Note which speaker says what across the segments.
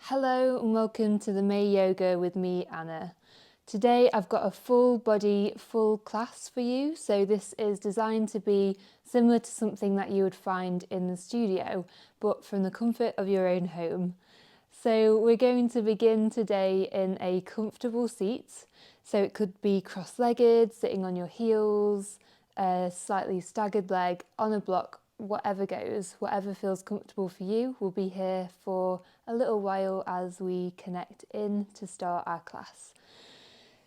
Speaker 1: Hello and welcome to the Mae Yoga with me, Anna. Today I've got a full body, full class for you. So this is designed to be similar to something that you would find in the studio, but from the comfort of your own home. So we're going to begin today in a comfortable seat. So it could be cross-legged, sitting on your heels, a slightly staggered leg, on a block, whatever goes, whatever feels comfortable for you. We'll be here for a little while as we connect in to start our class.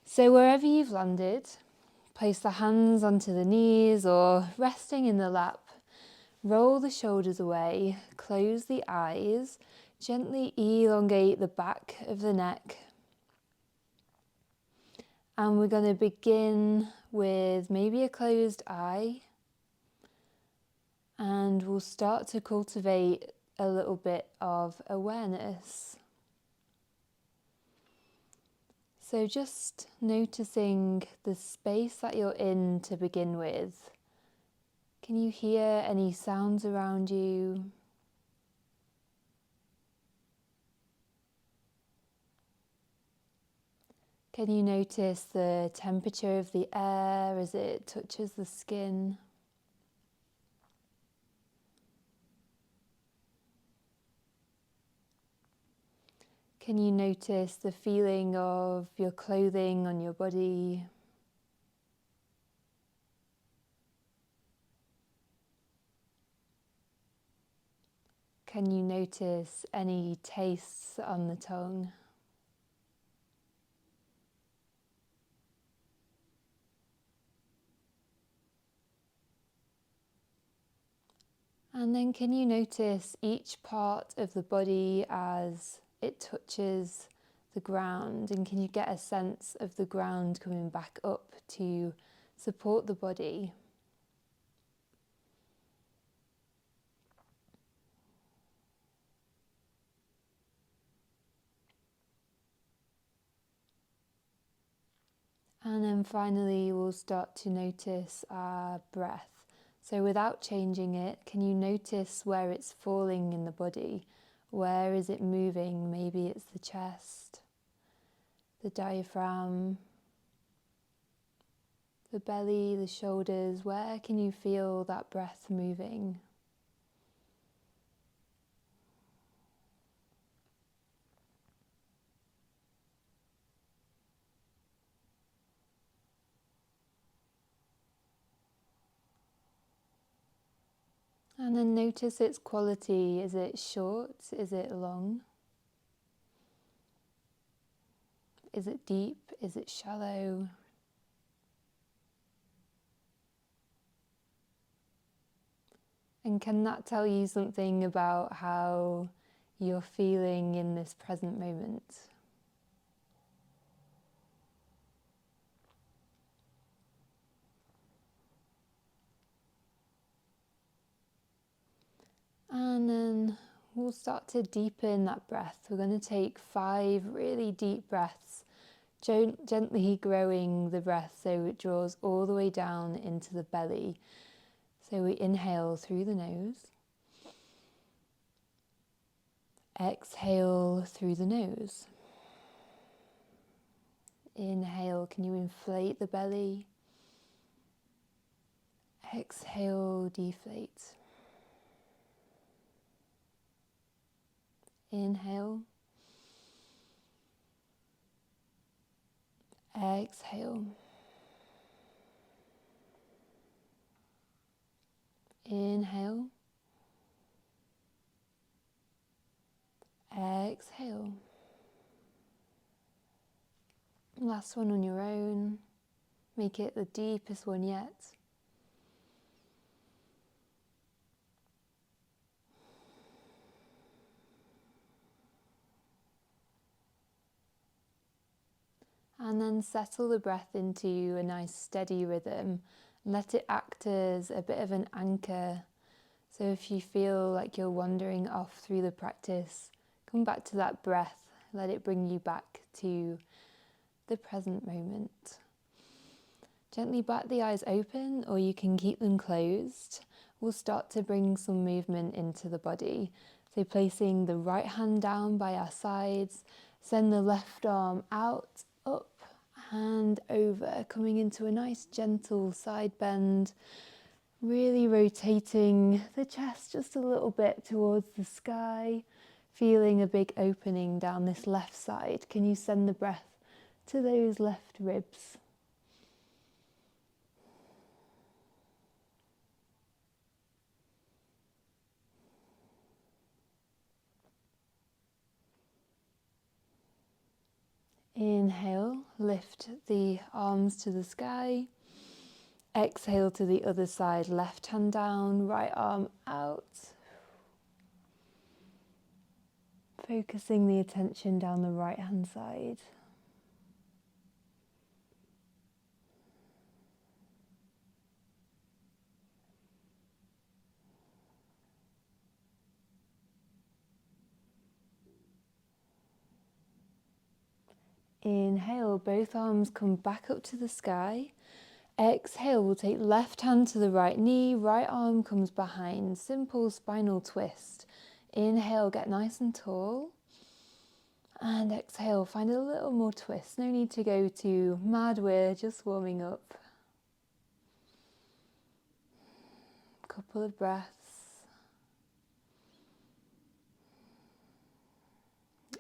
Speaker 1: So wherever you've landed, place the hands onto the knees or resting in the lap. Roll the shoulders away, close the eyes, gently elongate the back of the neck. And we're going to begin with maybe a closed eye. And we'll start to cultivate a little bit of awareness. So just noticing the space that you're in to begin with. Can you hear any sounds around you? Can you notice the temperature of the air as it touches the skin? Can you notice the feeling of your clothing on your body? Can you notice any tastes on the tongue? And then can you notice each part of the body as it touches the ground, and can you get a sense of the ground coming back up to support the body? And then finally we'll start to notice our breath. So without changing it, can you notice where it's falling in the body? Where is it moving? Maybe it's the chest, the diaphragm, the belly, the shoulders. Where can you feel that breath moving? And then notice its quality. Is it short? Is it long? Is it deep? Is it shallow? And can that tell you something about how you're feeling in this present moment? And then we'll start to deepen that breath. We're going to take 5 really deep breaths, gently growing the breath so it draws all the way down into the belly. So we inhale through the nose. Exhale through the nose. Inhale, can you inflate the belly? Exhale, deflate. Inhale. Exhale. Inhale. Exhale. Last one on your own. Make it the deepest one yet. And then settle the breath into a nice steady rhythm. Let it act as a bit of an anchor. So if you feel like you're wandering off through the practice, come back to that breath. Let it bring you back to the present moment. Gently bat the eyes open, or you can keep them closed. We'll start to bring some movement into the body. So placing the right hand down by our sides, send the left arm out, up and over, coming into a nice gentle side bend, really rotating the chest just a little bit towards the sky, feeling a big opening down this left side. Can you send the breath to those left ribs? Inhale, lift the arms to the sky. Exhale to the other side, left hand down, right arm out. Focusing the attention down the right hand side. Inhale, both arms come back up to the sky. Exhale, we'll take left hand to the right knee, right arm comes behind, simple spinal twist. Inhale, get nice and tall. And exhale, find a little more twist. No need to go too mad, we're just warming up. Couple of breaths.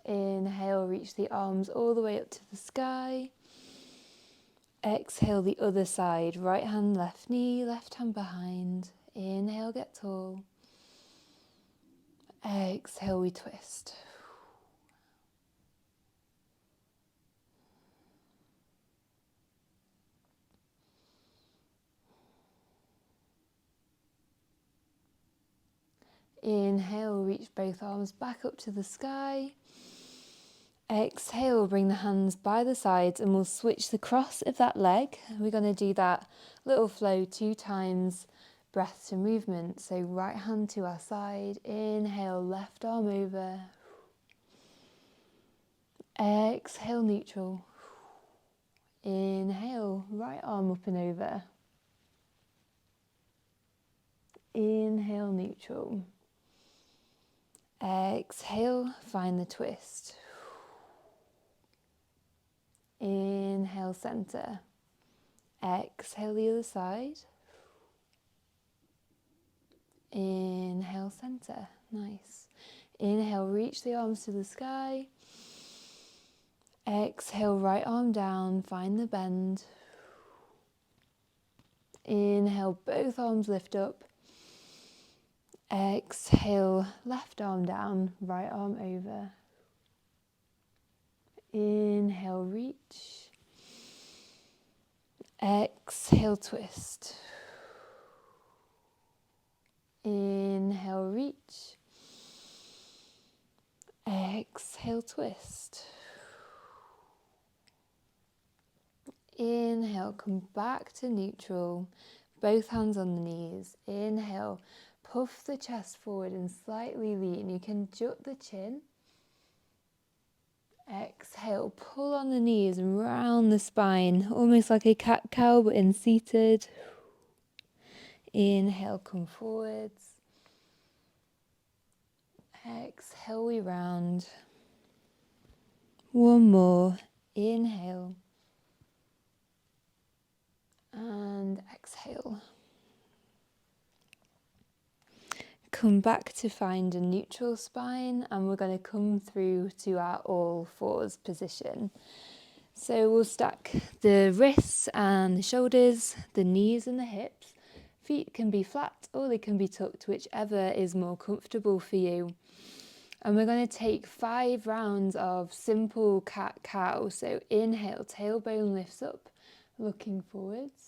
Speaker 1: Inhale, reach the arms all the way up to the sky. Exhale, the other side, right hand, left knee, left hand behind. Inhale, get tall. Exhale, we twist. Inhale, reach both arms back up to the sky. Exhale, bring the hands by the sides and we'll switch the cross of that leg. We're going to do that little flow 2 times, breath to movement. So right hand to our side, inhale, left arm over. Exhale, neutral. Inhale, right arm up and over. Inhale, neutral. Exhale, find the twist. Inhale, center. Exhale, the other side. Inhale, center. Nice. Inhale, reach the arms to the sky. Exhale, right arm down, find the bend. Inhale, both arms lift up. Exhale, left arm down, right arm over. Inhale, reach. Exhale, twist. Inhale, reach. Exhale, twist. Inhale, come back to neutral. Both hands on the knees. Inhale, puff the chest forward and slightly lean. You can jut the chin. Exhale, pull on the knees and round the spine, almost like a cat-cow but in seated. Inhale, come forwards. Exhale, we round. One more. Inhale. And exhale. Come back to find a neutral spine and we're going to come through to our all fours position. So we'll stack the wrists and the shoulders, the knees and the hips. Feet can be flat or they can be tucked, whichever is more comfortable for you. And we're going to take 5 rounds of simple cat-cow. So inhale, tailbone lifts up, looking forwards.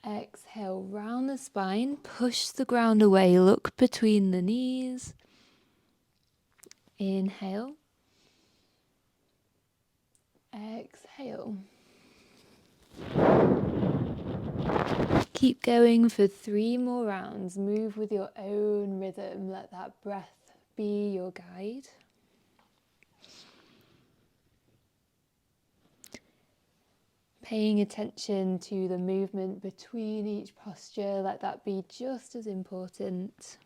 Speaker 1: Exhale, round the spine, push the ground away, look between the knees. Inhale. Exhale. Keep going for 3 more rounds. Move with your own rhythm. Let that breath be your guide. Paying attention to the movement between each posture, let that be just as important.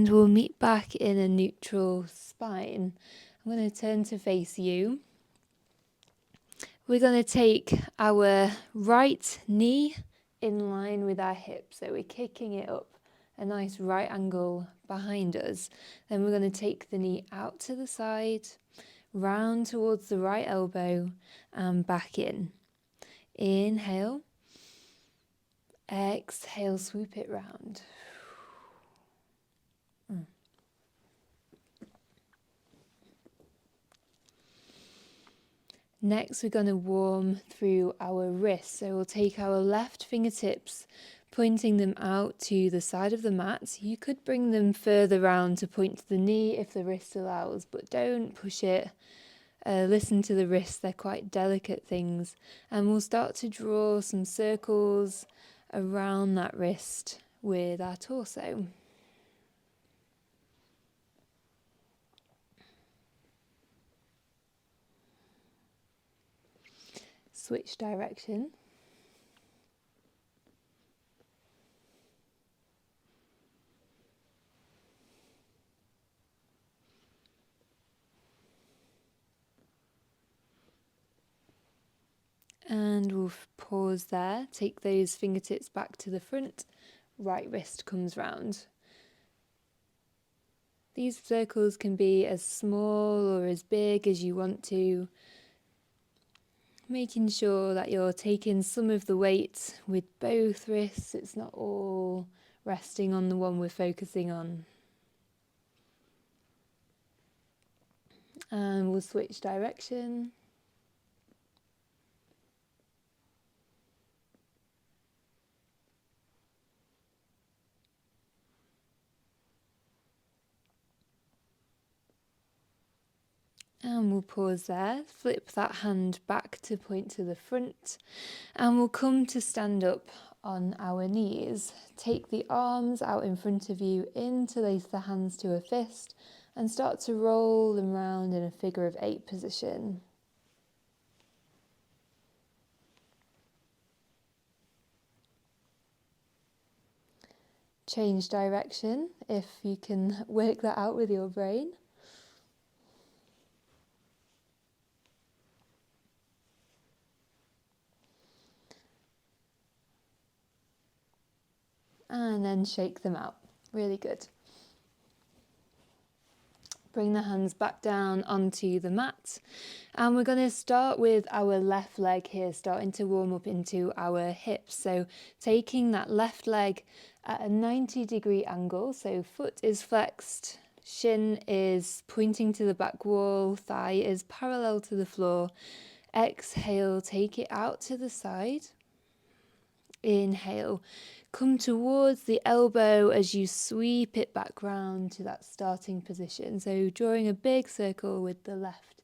Speaker 1: And we'll meet back in a neutral spine. I'm going to turn to face you. We're going to take our right knee in line with our hip. So we're kicking it up a nice right angle behind us. Then we're going to take the knee out to the side, round towards the right elbow and back in. Inhale. Exhale, swoop it round. Next, we're going to warm through our wrists. So we'll take our left fingertips, pointing them out to the side of the mat. You could bring them further round to point to the knee if the wrist allows, but don't push it. Listen to the wrists, they're quite delicate things. And we'll start to draw some circles around that wrist with our torso. Switch direction. And we'll pause there, take those fingertips back to the front, right wrist comes round. These circles can be as small or as big as you want to, making sure that you're taking some of the weight with both wrists. It's not all resting on the one we're focusing on. And we'll switch direction. And we'll pause there, flip that hand back to point to the front, and we'll come to stand up on our knees. Take the arms out in front of you, interlace the hands to a fist, and start to roll them round in a figure of 8 position. Change direction if you can work that out with your brain. And then shake them out. Really good. Bring the hands back down onto the mat. And we're going to start with our left leg here, starting to warm up into our hips. So taking that left leg at a 90-degree angle. So foot is flexed, shin is pointing to the back wall, thigh is parallel to the floor. Exhale, take it out to the side. Inhale, come towards the elbow as you sweep it back round to that starting position. So drawing a big circle with the left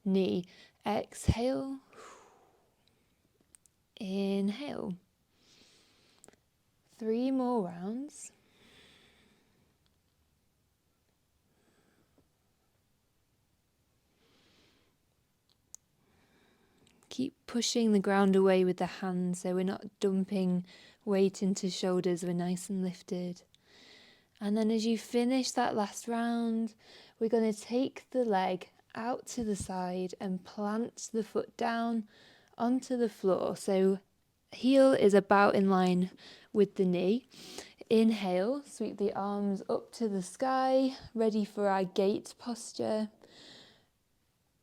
Speaker 1: knee. Exhale. Inhale. 3 more rounds. Keep pushing the ground away with the hands so we're not dumping weight into shoulders, we're nice and lifted. And then as you finish that last round, we're going to take the leg out to the side and plant the foot down onto the floor. So heel is about in line with the knee. Inhale, sweep the arms up to the sky, ready for our gate posture.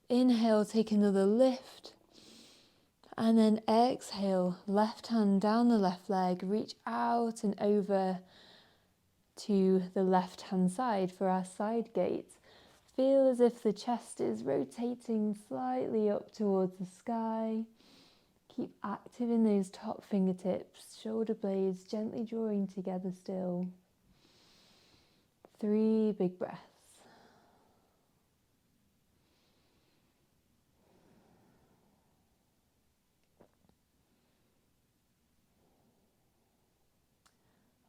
Speaker 1: Inhale, take another lift. And then exhale, left hand down the left leg, reach out and over to the left hand side for our side gate. Feel as if the chest is rotating slightly up towards the sky. Keep active in those top fingertips, shoulder blades gently drawing together still. 3 big breaths.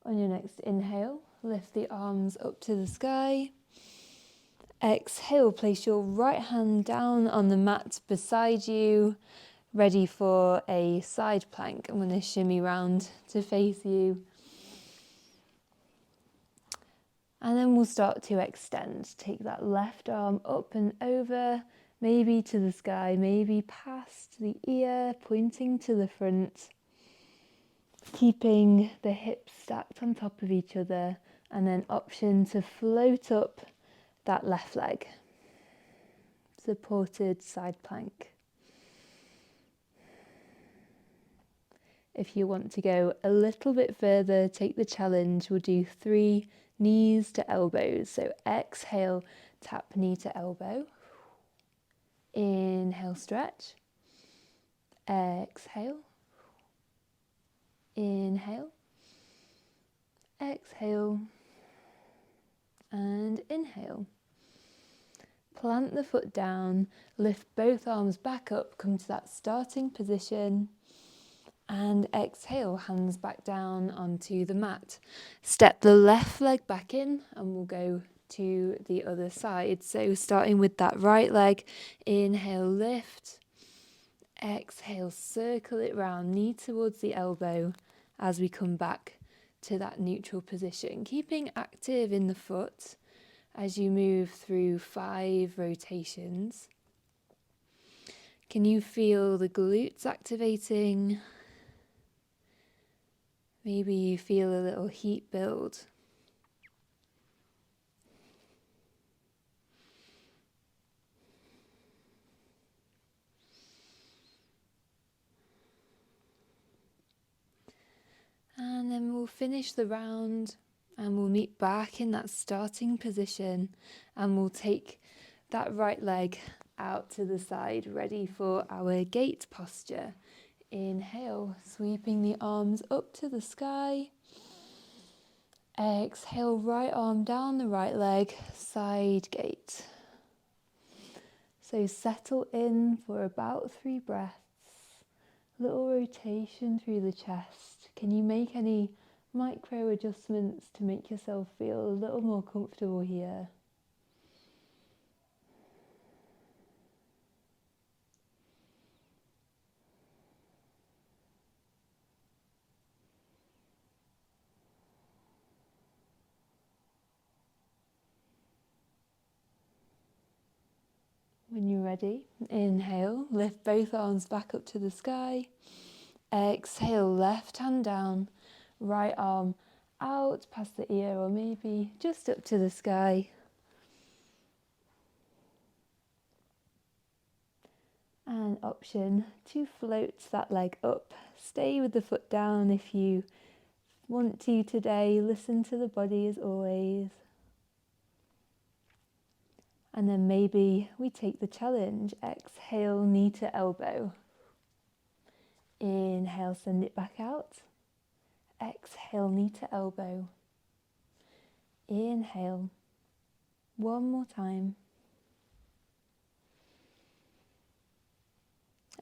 Speaker 1: On your next inhale, lift the arms up to the sky. Exhale, place your right hand down on the mat beside you, ready for a side plank. I'm going to shimmy round to face you. And then we'll start to extend. Take that left arm up and over, maybe to the sky, maybe past the ear, pointing to the front. Keeping the hips stacked on top of each other, and then option to float up that left leg. Supported side plank. If you want to go a little bit further, take the challenge. We'll do 3 knees to elbows. So exhale, tap knee to elbow. Inhale, stretch. Exhale. Inhale. Exhale. And inhale. Plant the foot down, lift both arms back up, come to that starting position. And exhale, hands back down onto the mat. Step the left leg back in and we'll go to the other side. So starting with that right leg, inhale, lift. Exhale, circle it round, knee towards the elbow as we come back to that neutral position. Keeping active in the foot as you move through 5 rotations. Can you feel the glutes activating? Maybe you feel a little heat build. And then we'll finish the round and we'll meet back in that starting position, and we'll take that right leg out to the side, ready for our gate posture. Inhale, sweeping the arms up to the sky. Exhale, right arm down the right leg, side gate. So settle in for about 3 breaths. Little rotation through the chest. Can you make any micro adjustments to make yourself feel a little more comfortable here? When you're ready, inhale, lift both arms back up to the sky. Exhale, left hand down, right arm out past the ear or maybe just up to the sky. And option to float that leg up. Stay with the foot down if you want to today. Listen to the body as always. And then maybe we take the challenge. Exhale, knee to elbow. Inhale, send it back out. Exhale, knee to elbow. Inhale. One more time.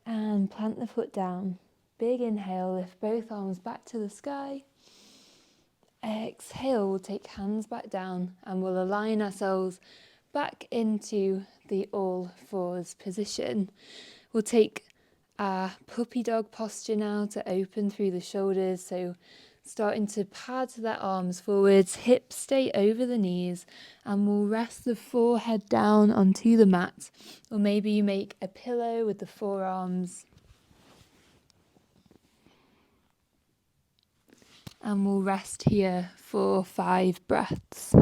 Speaker 1: And plant the foot down. Big inhale, lift both arms back to the sky. Exhale, we'll take hands back down and we'll align ourselves back into the all fours position. We'll take our puppy dog posture now to open through the shoulders. So starting to pad the arms forwards, hips stay over the knees, and we'll rest the forehead down onto the mat. Or maybe you make a pillow with the forearms. And we'll rest here for 5 breaths.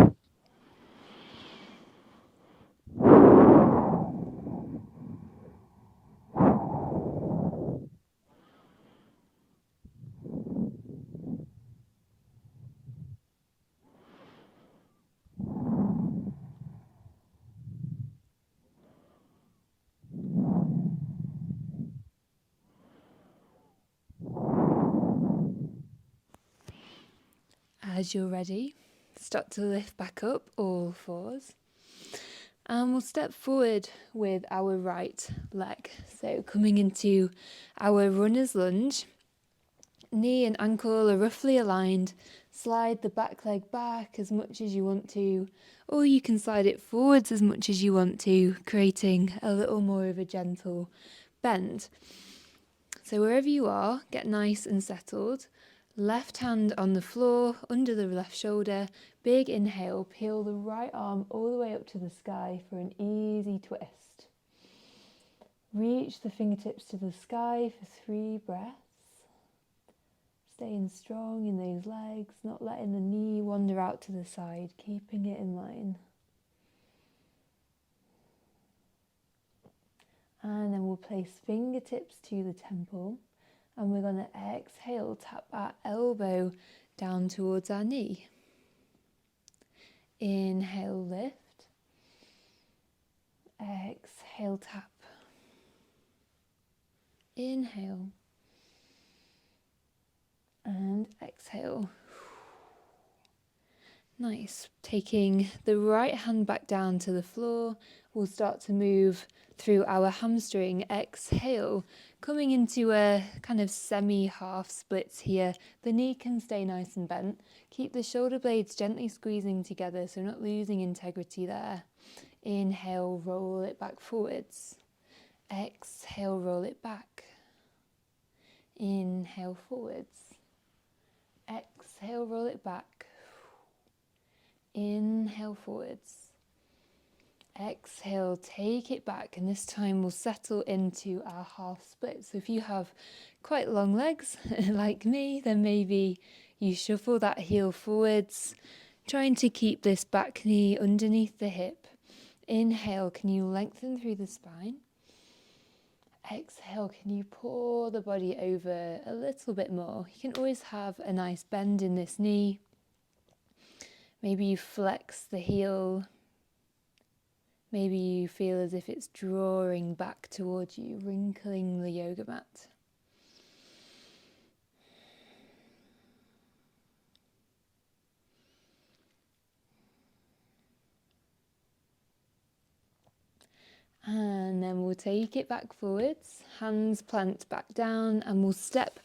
Speaker 1: As you're ready, start to lift back up, all fours. And we'll step forward with our right leg. So coming into our runner's lunge. Knee and ankle are roughly aligned. Slide the back leg back as much as you want to, or you can slide it forwards as much as you want to, creating a little more of a gentle bend. So wherever you are, get nice and settled. Left hand on the floor, under the left shoulder. Big inhale, peel the right arm all the way up to the sky for an easy twist. Reach the fingertips to the sky for 3 breaths. Staying strong in those legs, not letting the knee wander out to the side, keeping it in line. And then we'll place fingertips to the temple, and we're going to exhale, tap our elbow down towards our knee. Inhale, lift. Exhale, tap. Inhale. And exhale. Nice. Taking the right hand back down to the floor, we'll start to move through our hamstring. Exhale, coming into a kind of semi-half splits here. The knee can stay nice and bent. Keep the shoulder blades gently squeezing together, so not losing integrity there. Inhale, roll it back forwards. Exhale, roll it back. Inhale, forwards. Exhale, roll it back. Inhale, forwards. Exhale, take it back, and this time we'll settle into our half split. So if you have quite long legs like me, then maybe you shuffle that heel forwards, trying to keep this back knee underneath the hip. Inhale, can you lengthen through the spine? Exhale, can you pour the body over a little bit more? You can always have a nice bend in this knee. Maybe you flex the heel. Maybe you feel as if it's drawing back towards you, wrinkling the yoga mat. And then we'll take it back forwards, hands plant back down, and we'll step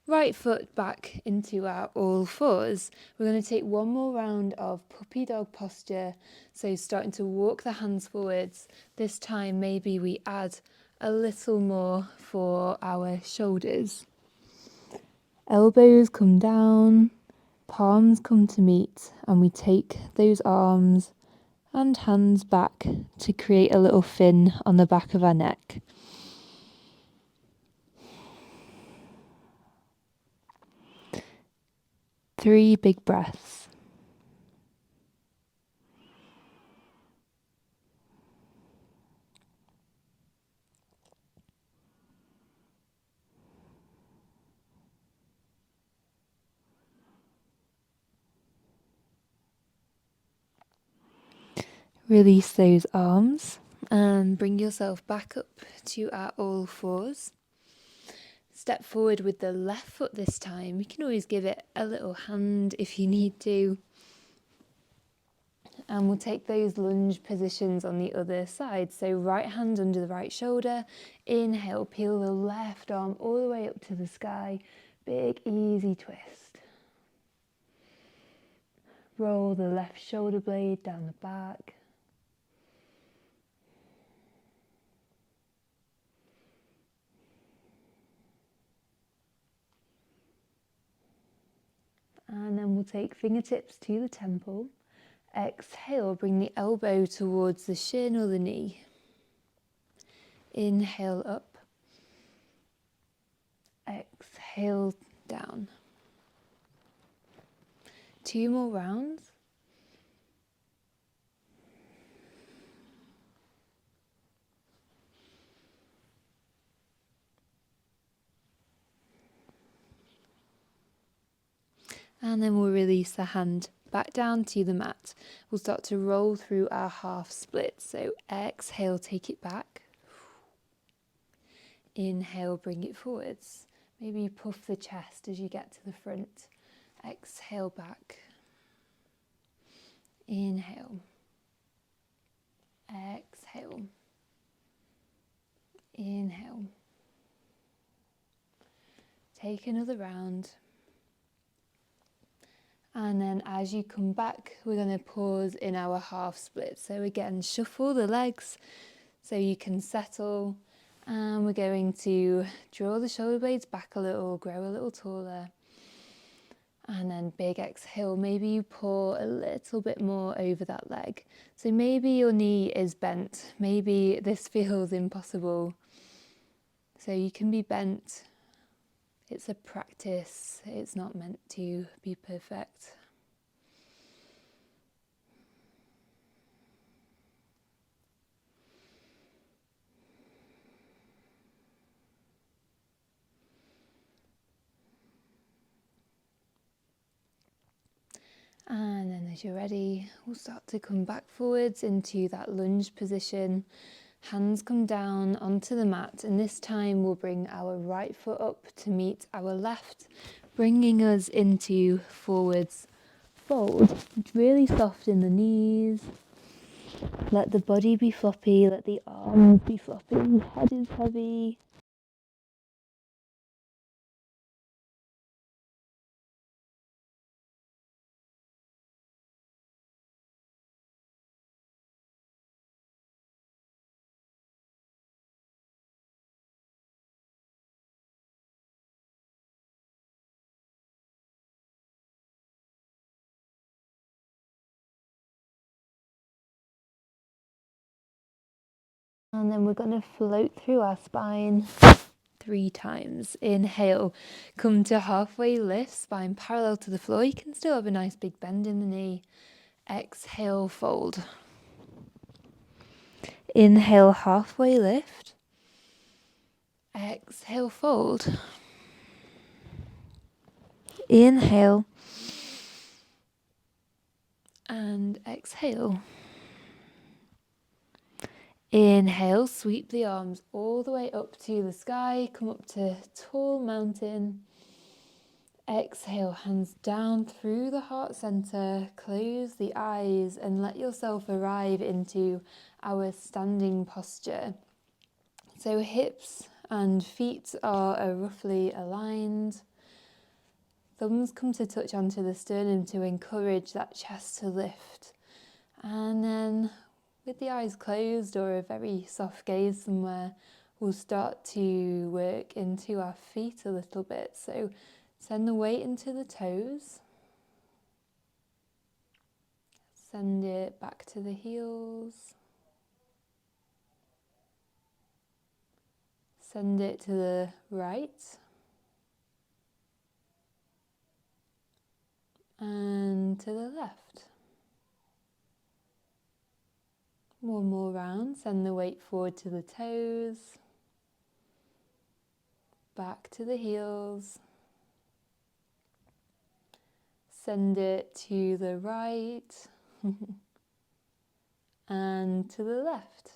Speaker 1: right foot back into our all fours. We're going to take one more round of puppy dog posture. So starting to walk the hands forwards. This time maybe we add a little more for our shoulders. Elbows come down, palms come to meet, and we take those arms and hands back to create a little fin on the back of our neck. Three big breaths. Release those arms and bring yourself back up to our all fours. Step forward with the left foot this time. You can always give it a little hand if you need to. And we'll take those lunge positions on the other side. So right hand under the right shoulder. Inhale, peel the left arm all the way up to the sky. Big, easy twist. Roll the left shoulder blade down the back. And then we'll take fingertips to the temple. Exhale, bring the elbow towards the shin or the knee. Inhale up. Exhale down. 2 more rounds. And then we'll release the hand back down to the mat. We'll start to roll through our half split. So exhale, take it back. Inhale, bring it forwards. Maybe puff the chest as you get to the front. Exhale back. Inhale. Exhale. Inhale. Take another round. And then as you come back, we're going to pause in our half split. So again, shuffle the legs so you can settle. And we're going to draw the shoulder blades back a little, grow a little taller. And then big exhale, maybe you pour a little bit more over that leg. So maybe your knee is bent, maybe this feels impossible. So you can be bent. It's a practice, it's not meant to be perfect. And then as you're ready, we'll start to come back forwards into that lunge position. Hands come down onto the mat, and this time we'll bring our right foot up to meet our left, bringing us into forwards fold. Really soft in the knees. Let the body be floppy, let the arms be floppy, head is heavy. And then we're going to float through our spine 3 times. Inhale, come to halfway lift, spine parallel to the floor. You can still have a nice big bend in the knee. Exhale, fold. Inhale, halfway lift. Exhale, fold. Inhale. And exhale. Inhale, sweep the arms all the way up to the sky. Come up to tall mountain. Exhale, hands down through the heart center. Close the eyes and let yourself arrive into our standing posture. So hips and feet are roughly aligned. Thumbs come to touch onto the sternum to encourage that chest to lift. And then with the eyes closed or a very soft gaze somewhere, we'll start to work into our feet a little bit. So send the weight into the toes. Send it back to the heels. Send it to the right. And to the left. One more round. Send the weight forward to the toes. Back to the heels. Send it to the right. And to the left.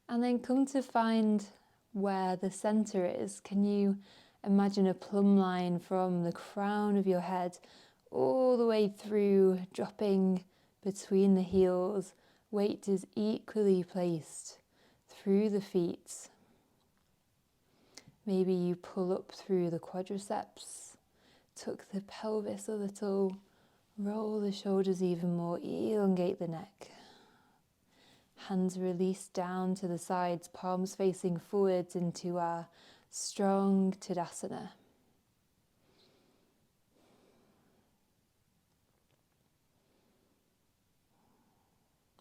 Speaker 1: And then come to find where the center is. Can you imagine a plumb line from the crown of your head all the way through, dropping between the heels? Weight is equally placed through the feet. Maybe you pull up through the quadriceps, tuck the pelvis a little, roll the shoulders even more, elongate the neck. Hands released down to the sides, palms facing forwards into our strong Tadasana.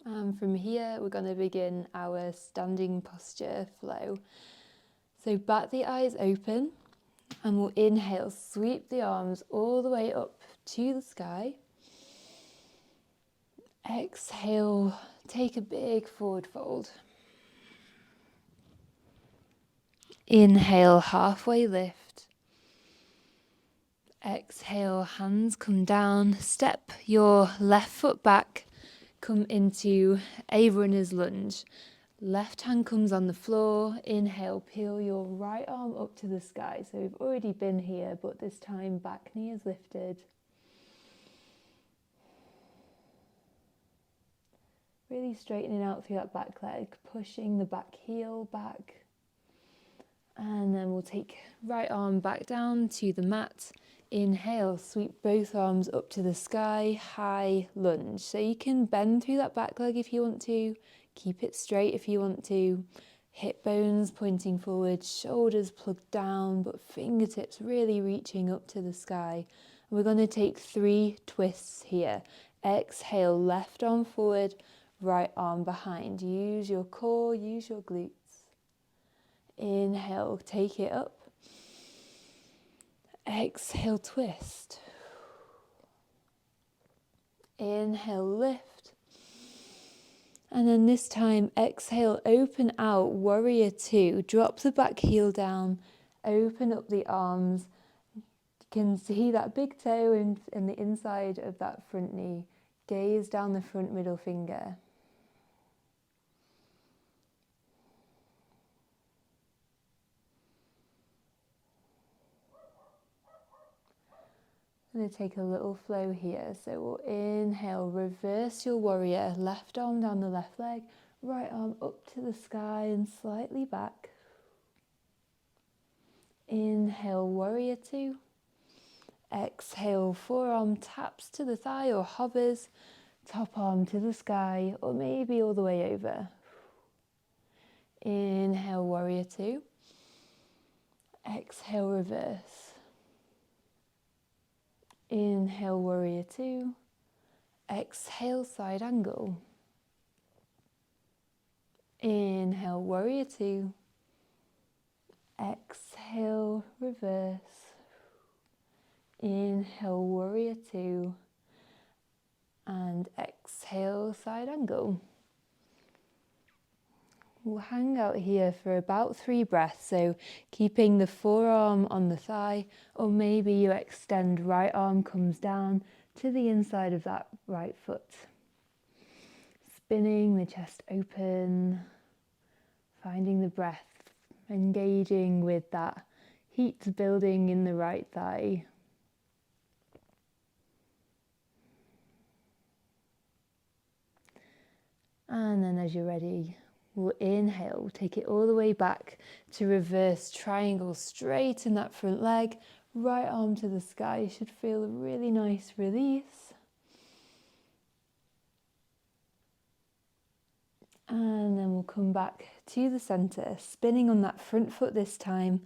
Speaker 1: And from here, we're going to begin our standing posture flow. So bat the eyes open, and we'll inhale, sweep the arms all the way up to the sky. Exhale, take a big forward fold. Inhale, halfway lift. Exhale, hands come down. Step your left foot back. Come into a runner's lunge. Left hand comes on the floor. Inhale, peel your right arm up to the sky. So we've already been here, but this time back knee is lifted. Really straightening out through that back leg, pushing the back heel back. And then we'll take right arm back down to the mat. Inhale, sweep both arms up to the sky, high lunge. So you can bend through that back leg if you want to, keep it straight if you want to. Hip bones pointing forward, shoulders plugged down, but fingertips really reaching up to the sky. We're going to take 3 twists here. Exhale, left arm forward, right arm behind. Use your core, use your glutes. Inhale, take it up. Exhale, twist. Inhale, lift. And then this time, exhale, open out, warrior 2. Drop the back heel down, open up the arms. You can see that big toe in the inside of that front knee. Gaze down the front middle finger. I'm going to take a little flow here. So we'll inhale, reverse your warrior, left arm down the left leg, right arm up to the sky and slightly back. Inhale, warrior 2. Exhale, forearm taps to the thigh or hovers, top arm to the sky or maybe all the way over. Inhale, warrior 2. Exhale, reverse. Inhale, warrior 2. Exhale, side angle. Inhale, warrior 2. Exhale, reverse. Inhale, warrior 2. And exhale, side angle. We'll hang out here for about 3 breaths, so keeping the forearm on the thigh, or maybe you extend, right arm comes down to the inside of that right foot. Spinning the chest open, finding the breath, engaging with that heat building in the right thigh. And then as you're ready, we'll inhale, take it all the way back to reverse triangle, straighten that front leg, right arm to the sky. You should feel a really nice release. And then we'll come back to the center, spinning on that front foot this time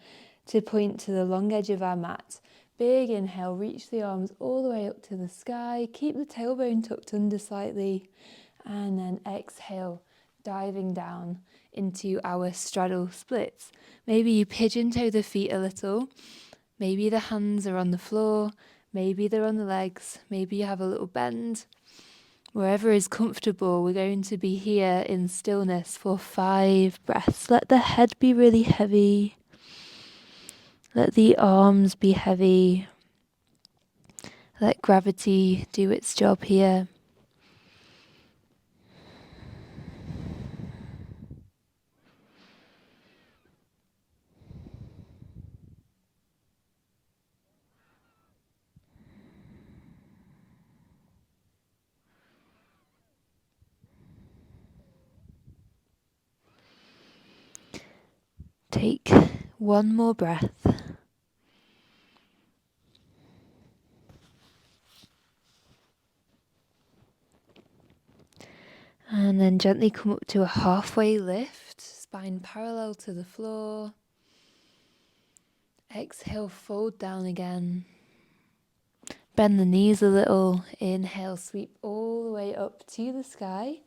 Speaker 1: to point to the long edge of our mat. Big inhale, reach the arms all the way up to the sky. Keep the tailbone tucked under slightly. And then exhale, diving down into our straddle splits. Maybe you pigeon toe the feet a little. Maybe the hands are on the floor. Maybe they're on the legs. Maybe you have a little bend. Wherever is comfortable, we're going to be here in stillness for 5 breaths. Let the head be really heavy. Let the arms be heavy. Let gravity do its job here. Take one more breath. And then gently come up to a halfway lift, spine parallel to the floor. Exhale, fold down again. Bend the knees a little. Inhale, sweep all the way up to the sky.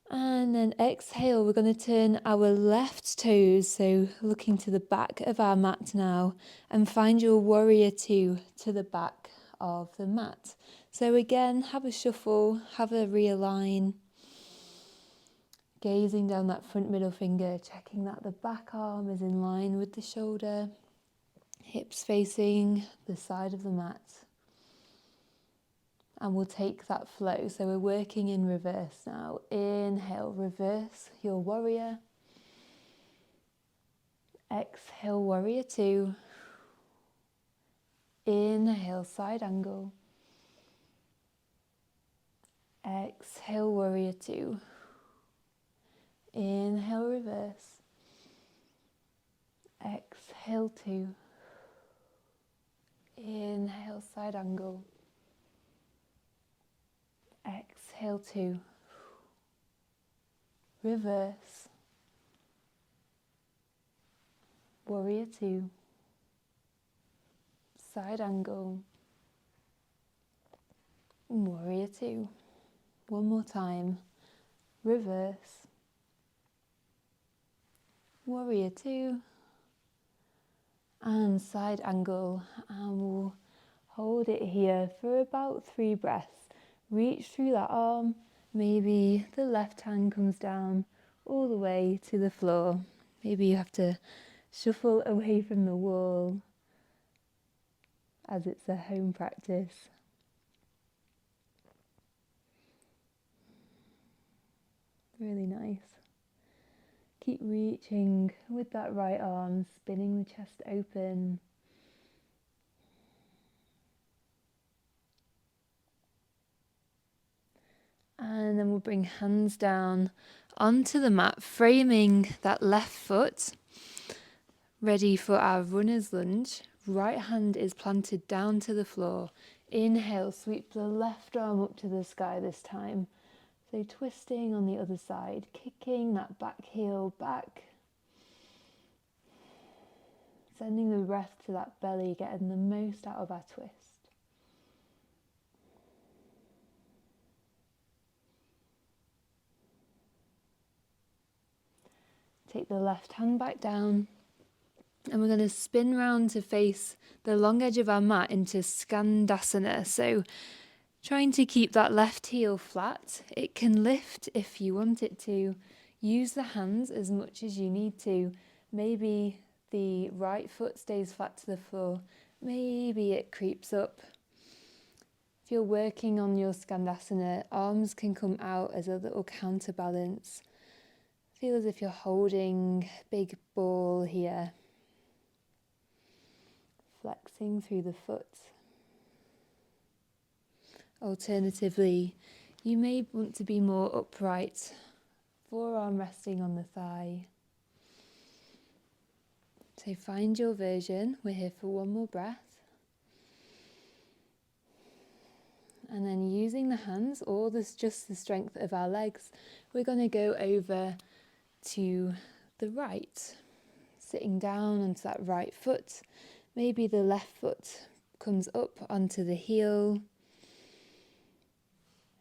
Speaker 1: And then exhale, we're going to turn our left toes, so looking to the back of our mat now, and find your warrior 2 to the back of the mat. So again, have a shuffle, have a realign. Gazing down that front middle finger, checking that the back arm is in line with the shoulder. Hips facing the side of the mat. And we'll take that flow. So we're working in reverse now. Inhale, reverse your warrior. Exhale, warrior 2. Inhale, side angle. Exhale, warrior 2. Inhale, reverse. Exhale, 2. Inhale, side angle. Exhale, 2. Reverse. Warrior two. Side angle. Warrior two. One more time. Reverse. Warrior two. And side angle. And we'll hold it here for about 3 breaths. Reach through that arm. Maybe the left hand comes down all the way to the floor. Maybe you have to shuffle away from the wall as it's a home practice. Really nice. Keep reaching with that right arm, spinning the chest open. And then we'll bring hands down onto the mat, framing that left foot, ready for our runner's lunge. Right hand is planted down to the floor. Inhale, sweep the left arm up to the sky this time. So twisting on the other side, kicking that back heel back. Sending the breath to that belly, getting the most out of our twist. Take the left hand back down. And we're going to spin round to face the long edge of our mat into Skandasana. So trying to keep that left heel flat. It can lift if you want it to. Use the hands as much as you need to. Maybe the right foot stays flat to the floor. Maybe it creeps up. If you're working on your Skandasana, arms can come out as a little counterbalance. Feel as if you're holding a big ball here. Flexing through the foot. Alternatively, you may want to be more upright, forearm resting on the thigh. So find your version. We're here for one more breath. And then using the hands or just the strength of our legs, we're going to go over to the right, sitting down onto that right foot. Maybe the left foot comes up onto the heel.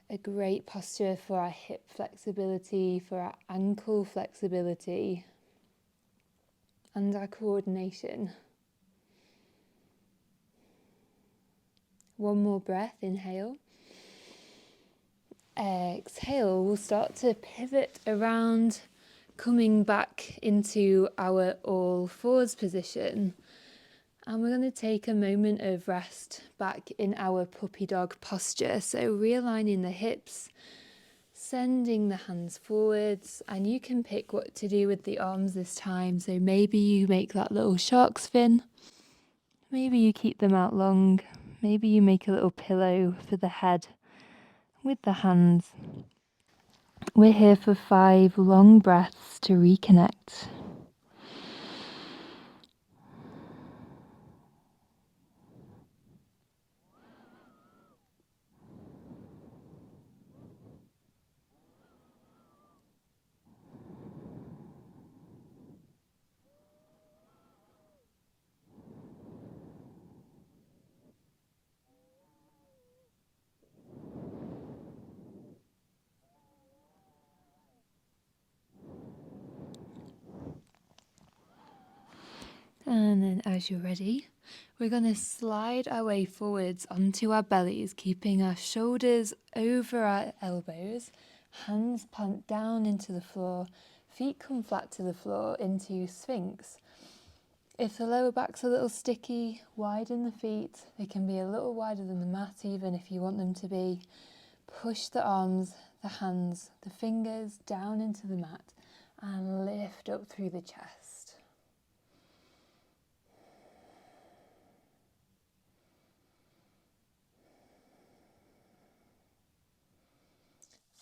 Speaker 1: A great posture for our hip flexibility, for our ankle flexibility, and our coordination. One more breath, inhale. Exhale, we'll start to pivot around, coming back into our all fours position. And we're going to take a moment of rest back in our puppy dog posture. So realigning the hips, sending the hands forwards, and you can pick what to do with the arms this time. So maybe you make that little shark's fin. Maybe you keep them out long. Maybe you make a little pillow for the head with the hands. We're here for 5 long breaths to reconnect. And then as you're ready, we're going to slide our way forwards onto our bellies, keeping our shoulders over our elbows, hands plant down into the floor, feet come flat to the floor into Sphinx. If the lower back's a little sticky, widen the feet. They can be a little wider than the mat even if you want them to be. Push the arms, the hands, the fingers down into the mat and lift up through the chest.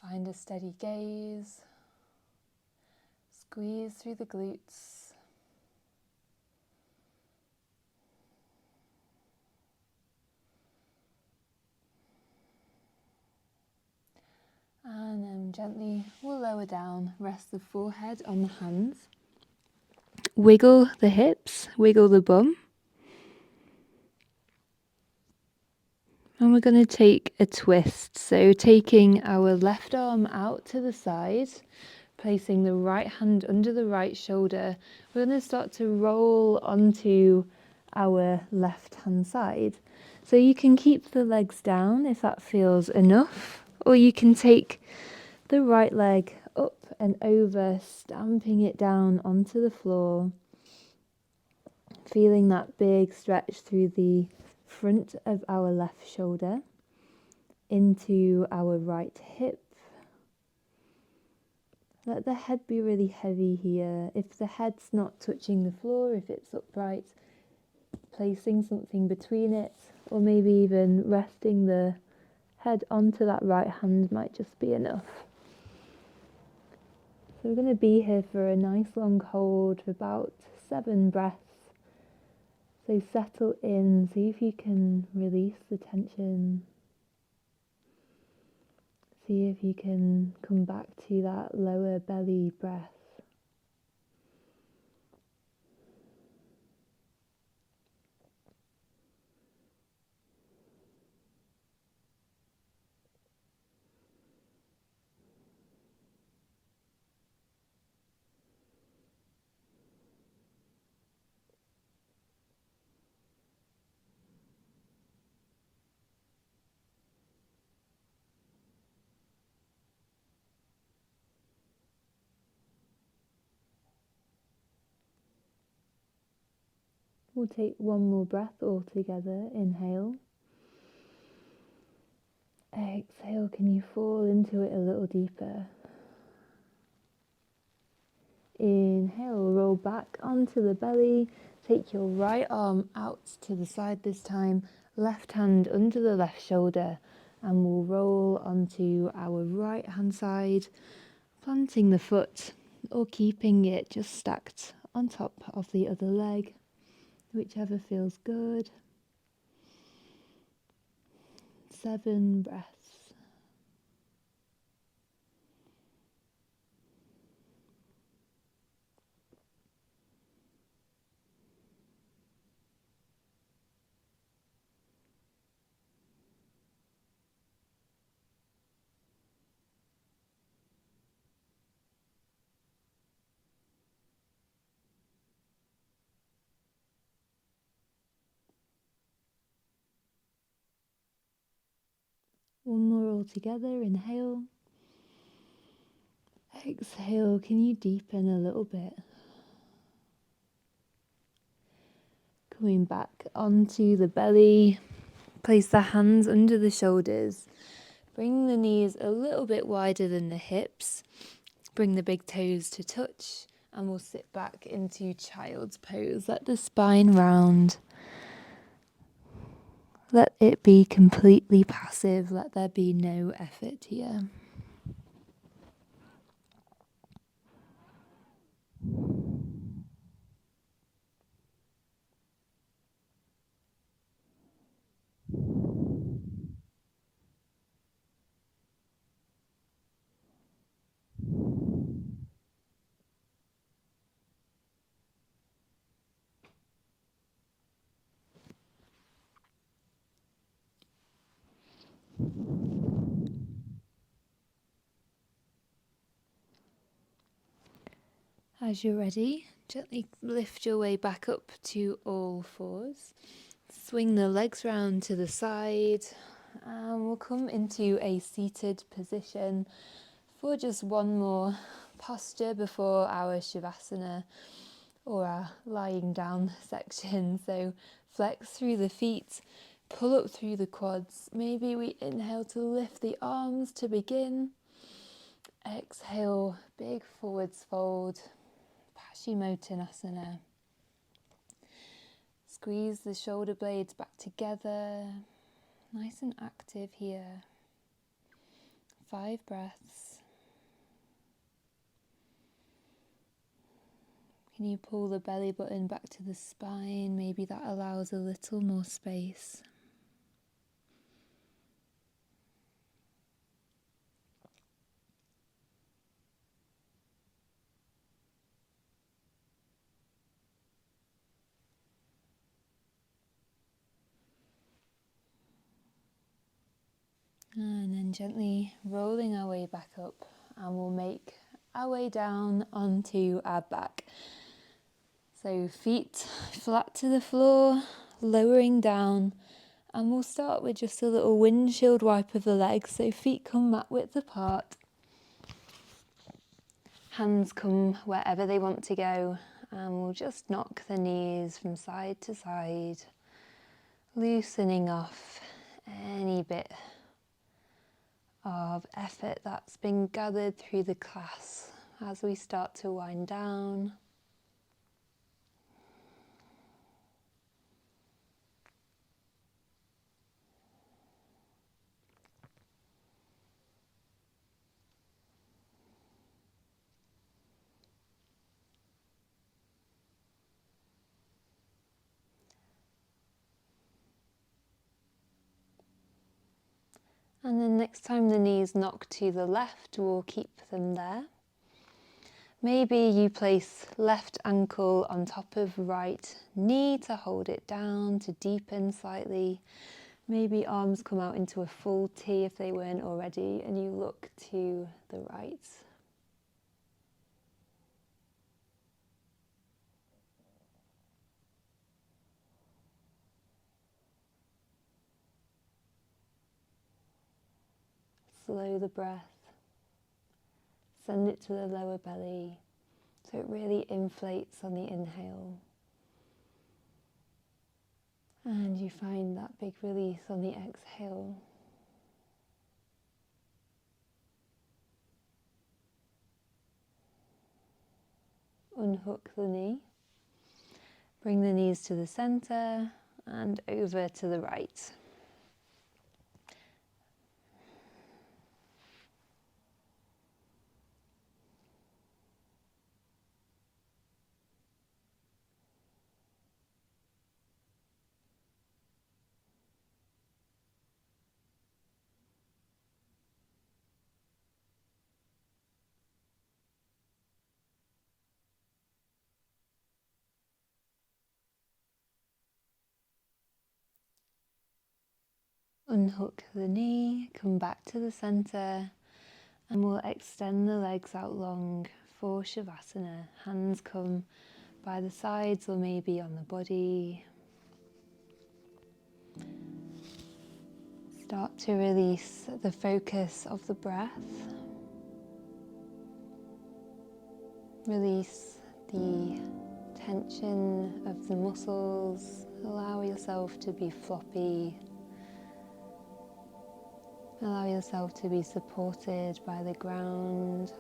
Speaker 1: Find a steady gaze. Squeeze through the glutes. And then gently we'll lower down, rest the forehead on the hands. wiggle the hips, wiggle the bum. And we're going to take a twist. So taking our left arm out to the side, placing the right hand under the right shoulder, we're going to start to roll onto our left hand side. So you can keep the legs down if that feels enough, or you can take the right leg up and over, stamping it down onto the floor, feeling that big stretch through the front of our left shoulder into our right hip. Let the head be really heavy here. If the head's not touching the floor, if it's upright, placing something between it, or maybe even resting the head onto that right hand might just be enough. So we're going to be here for a nice long hold for about 7 breaths. So settle in, see if you can release the tension. See if you can come back to that lower belly breath. We'll take one more breath all together. Inhale. Exhale, can you fall into it a little deeper? Inhale, roll back onto the belly. Take your right arm out to the side this time. Left hand under the left shoulder. And we'll roll onto our right hand side, planting the foot or keeping it just stacked on top of the other leg, whichever feels good. 7 breaths. One more all together. Inhale. Exhale, can you deepen a little bit? Coming back onto the belly. Place the hands under the shoulders. Bring the knees a little bit wider than the hips. Bring the big toes to touch. And we'll sit back into child's pose. Let the spine round. Let it be completely passive. Let there be no effort here. As you're ready, gently lift your way back up to all fours. Swing the legs round to the side and we'll come into a seated position for just one more posture before our Shavasana or our lying down section. So flex through the feet, pull up through the quads. Maybe we inhale to lift the arms to begin. Exhale, big forwards fold. Paschimottanasana. Squeeze the shoulder blades back together. Nice and active here. 5 breaths. Can you pull the belly button back to the spine? Maybe that allows a little more space. And then gently rolling our way back up, and we'll make our way down onto our back. So feet flat to the floor, lowering down, and we'll start with just a little windshield wipe of the legs. So feet come mat width apart, hands come wherever they want to go, and we'll just knock the knees from side to side, loosening off any bit of effort that's been gathered through the class as we start to wind down. And then next time the knees knock to the left, we'll keep them there. Maybe you place left ankle on top of right knee to hold it down, to deepen slightly. Maybe arms come out into a full T if they weren't already, and you look to the right. Slow the breath. Send it to the lower belly so it really inflates on the inhale. And you find that big release on the exhale. Unhook the knee. Bring the knees to the center and over to the right. Unhook the knee, come back to the center, and we'll extend the legs out long for Shavasana. Hands come by the sides or maybe on the body. Start to release the focus of the breath. Release the tension of the muscles. Allow yourself to be floppy. Allow yourself to be supported by the ground.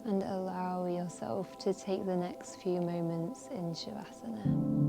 Speaker 1: And allow yourself to take the next few moments in Shavasana.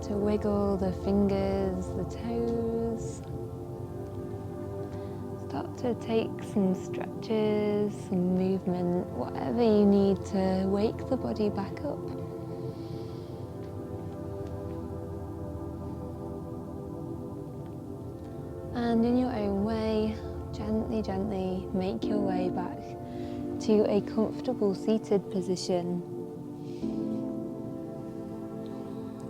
Speaker 1: to wiggle the fingers, the toes. Start to take some stretches, some movement, whatever you need to wake the body back up. And in your own way, gently, gently make your way back to a comfortable seated position.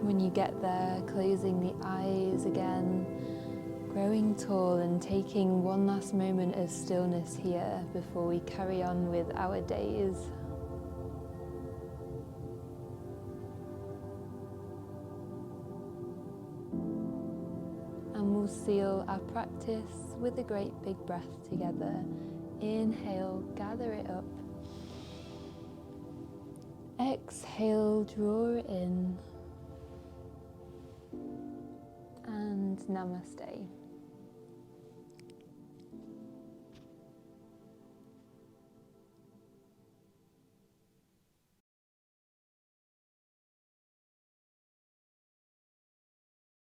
Speaker 1: When you get there, closing the eyes again, growing tall and taking one last moment of stillness here before we carry on with our days. And we'll seal our practice with a great big breath together. Inhale, gather it up. Exhale, draw it in. And namaste.